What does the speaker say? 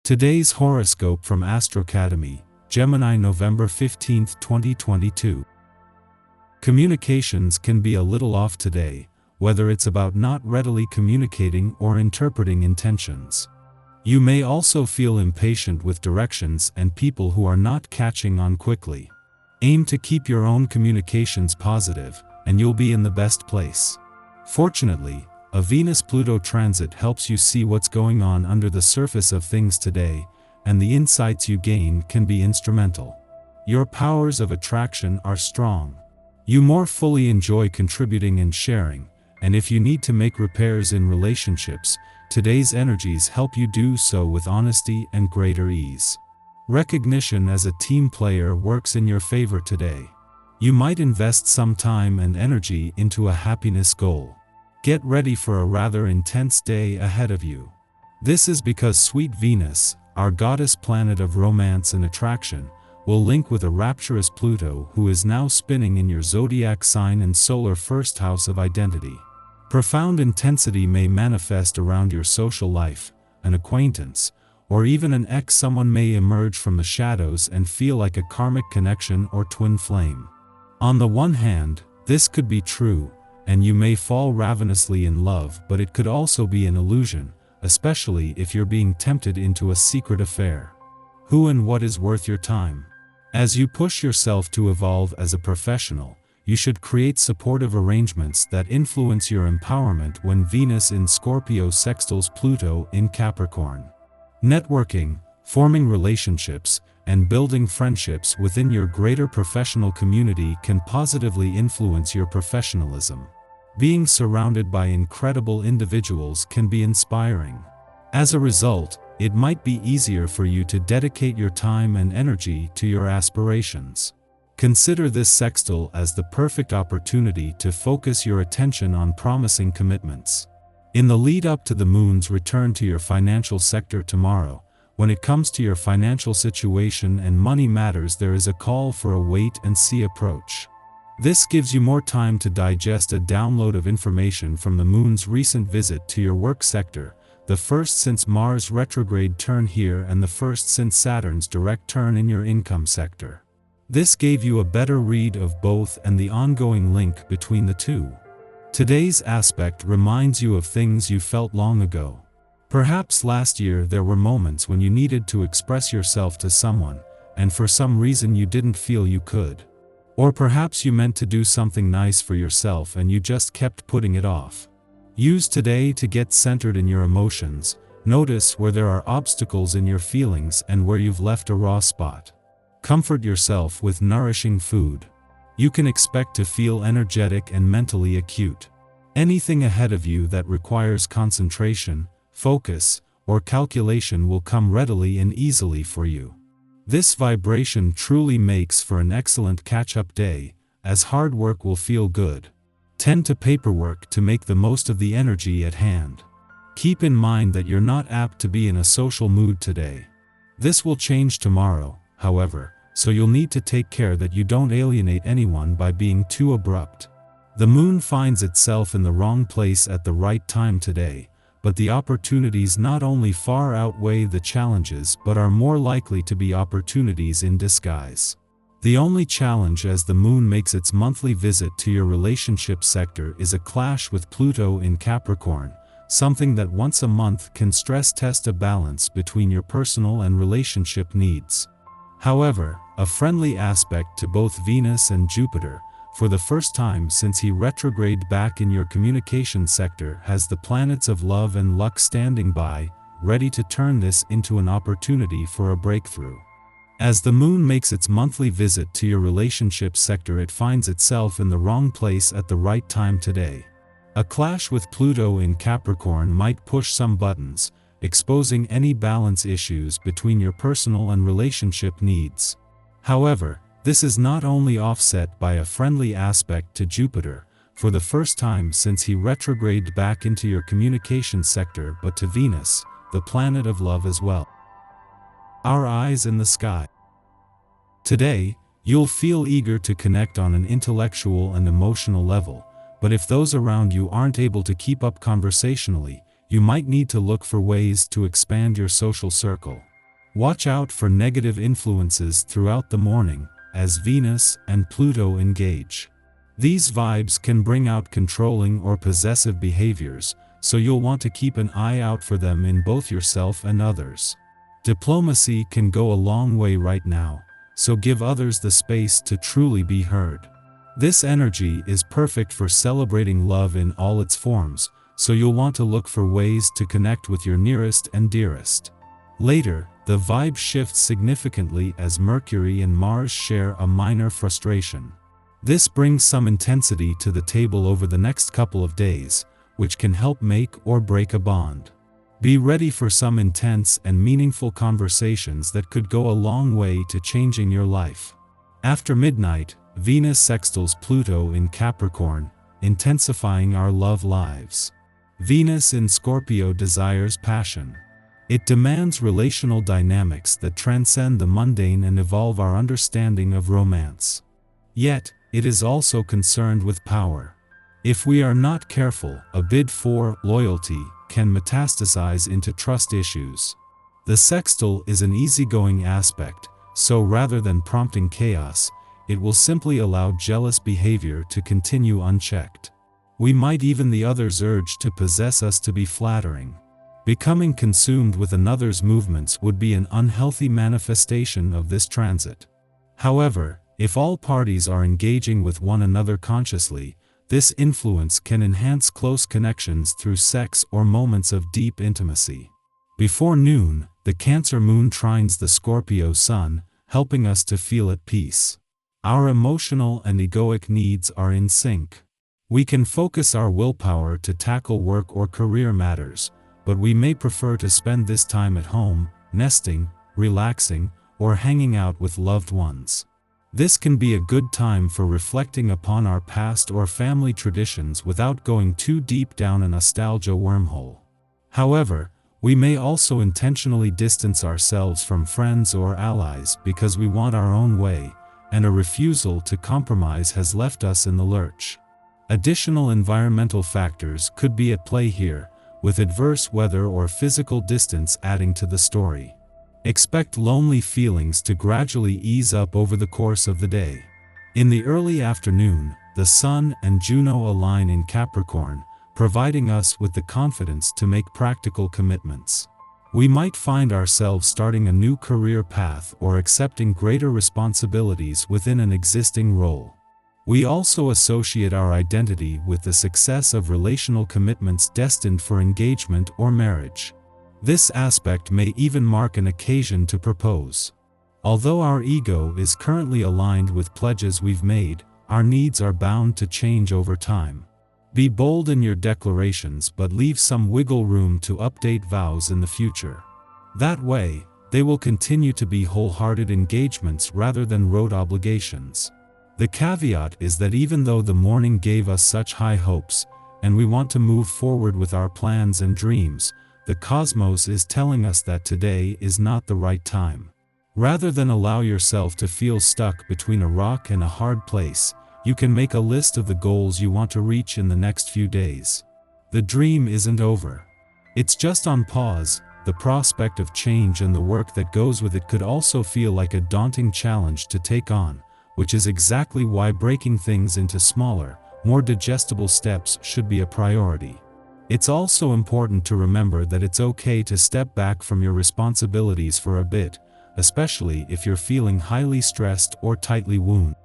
Today's horoscope from Astrocademy, Gemini, November 15, 2022. Communications can be a little off today, whether it's about not readily communicating or interpreting intentions. You may also feel impatient with directions and people who are not catching on quickly. Aim to keep your own communications positive, and you'll be in the best place. Fortunately, a Venus-Pluto transit helps you see what's going on under the surface of things today, and the insights you gain can be instrumental. Your powers of attraction are strong. You more fully enjoy contributing and sharing, and if you need to make repairs in relationships, today's energies help you do so with honesty and greater ease. Recognition as a team player works in your favor today. You might invest some time and energy into a happiness goal. Get ready for a rather intense day ahead of you. This is because sweet Venus, our goddess planet of romance and attraction, will link with a rapturous Pluto who is now spinning in your zodiac sign and solar first house of identity. Profound intensity may manifest around your social life, an acquaintance, or even an ex. Someone may emerge from the shadows and feel like a karmic connection or twin flame. On the one hand, this could be true, and you may fall ravenously in love, but it could also be an illusion, especially if you're being tempted into a secret affair. Who and what is worth your time? As you push yourself to evolve as a professional, you should create supportive arrangements that influence your empowerment when Venus in Scorpio sextiles Pluto in Capricorn. Networking, forming relationships, and building friendships within your greater professional community can positively influence your professionalism. Being surrounded by incredible individuals can be inspiring. As a result, it might be easier for you to dedicate your time and energy to your aspirations. Consider this sextile as the perfect opportunity to focus your attention on promising commitments. In the lead up to the moon's return to your financial sector tomorrow, when it comes to your financial situation and money matters, there is a call for a wait-and-see approach. This gives you more time to digest a download of information from the moon's recent visit to your work sector, the first since Mars' retrograde turn here and the first since Saturn's direct turn in your income sector. This gave you a better read of both and the ongoing link between the two. Today's aspect reminds you of things you felt long ago. Perhaps last year there were moments when you needed to express yourself to someone, and for some reason you didn't feel you could. Or perhaps you meant to do something nice for yourself and you just kept putting it off. Use today to get centered in your emotions. Notice where there are obstacles in your feelings and where you've left a raw spot. Comfort yourself with nourishing food. You can expect to feel energetic and mentally acute. Anything ahead of you that requires concentration, focus, or calculation will come readily and easily for you. This vibration truly makes for an excellent catch-up day, as hard work will feel good. Tend to paperwork to make the most of the energy at hand. Keep in mind that you're not apt to be in a social mood today. This will change tomorrow, however, so you'll need to take care that you don't alienate anyone by being too abrupt. The moon finds itself in the wrong place at the right time today, but the opportunities not only far outweigh the challenges but are more likely to be opportunities in disguise. The only challenge as the moon makes its monthly visit to your relationship sector is a clash with Pluto in Capricorn, something that once a month can stress test a balance between your personal and relationship needs. However, a friendly aspect to both Venus and Jupiter, for the first time since he retrograded back in your communication sector, has the planets of love and luck standing by, ready to turn this into an opportunity for a breakthrough. As the moon makes its monthly visit to your relationship sector, it finds itself in the wrong place at the right time today. A clash with Pluto in Capricorn might push some buttons, exposing any balance issues between your personal and relationship needs. However, this is not only offset by a friendly aspect to Jupiter, for the first time since he retrograded back into your communication sector, but to Venus, the planet of love as well. Our eyes in the sky. Today, you'll feel eager to connect on an intellectual and emotional level, but if those around you aren't able to keep up conversationally, you might need to look for ways to expand your social circle. Watch out for negative influences throughout the morning, as Venus and Pluto engage. These vibes can bring out controlling or possessive behaviors, so you'll want to keep an eye out for them in both yourself and others. Diplomacy can go a long way right now, so give others the space to truly be heard. This energy is perfect for celebrating love in all its forms, so you'll want to look for ways to connect with your nearest and dearest. Later, the vibe shifts significantly as Mercury and Mars share a minor frustration. This brings some intensity to the table over the next couple of days, which can help make or break a bond. Be ready for some intense and meaningful conversations that could go a long way to changing your life. After midnight, Venus sextiles Pluto in Capricorn, intensifying our love lives. Venus in Scorpio desires passion. It demands relational dynamics that transcend the mundane and evolve our understanding of romance. Yet, it is also concerned with power. If we are not careful, a bid for loyalty can metastasize into trust issues. The sextile is an easygoing aspect, so rather than prompting chaos, it will simply allow jealous behavior to continue unchecked. We might even the other's urge to possess us to be flattering. Becoming consumed with another's movements would be an unhealthy manifestation of this transit. However, if all parties are engaging with one another consciously, this influence can enhance close connections through sex or moments of deep intimacy. Before noon, the Cancer moon trines the Scorpio sun, helping us to feel at peace. Our emotional and egoic needs are in sync. We can focus our willpower to tackle work or career matters, but we may prefer to spend this time at home, nesting, relaxing, or hanging out with loved ones. This can be a good time for reflecting upon our past or family traditions without going too deep down a nostalgia wormhole. However, we may also intentionally distance ourselves from friends or allies because we want our own way, and a refusal to compromise has left us in the lurch. Additional environmental factors could be at play here, with adverse weather or physical distance adding to the story. Expect lonely feelings to gradually ease up over the course of the day. In the early afternoon, the Sun and Juno align in Capricorn, providing us with the confidence to make practical commitments. We might find ourselves starting a new career path or accepting greater responsibilities within an existing role. We also associate our identity with the success of relational commitments destined for engagement or marriage. This aspect may even mark an occasion to propose. Although our ego is currently aligned with pledges we've made, our needs are bound to change over time. Be bold in your declarations but leave some wiggle room to update vows in the future. That way, they will continue to be wholehearted engagements rather than rote obligations. The caveat is that even though the morning gave us such high hopes, and we want to move forward with our plans and dreams, the cosmos is telling us that today is not the right time. Rather than allow yourself to feel stuck between a rock and a hard place, you can make a list of the goals you want to reach in the next few days. The dream isn't over. It's just on pause. The prospect of change and the work that goes with it could also feel like a daunting challenge to take on, which is exactly why breaking things into smaller, more digestible steps should be a priority. It's also important to remember that it's okay to step back from your responsibilities for a bit, especially if you're feeling highly stressed or tightly wounded.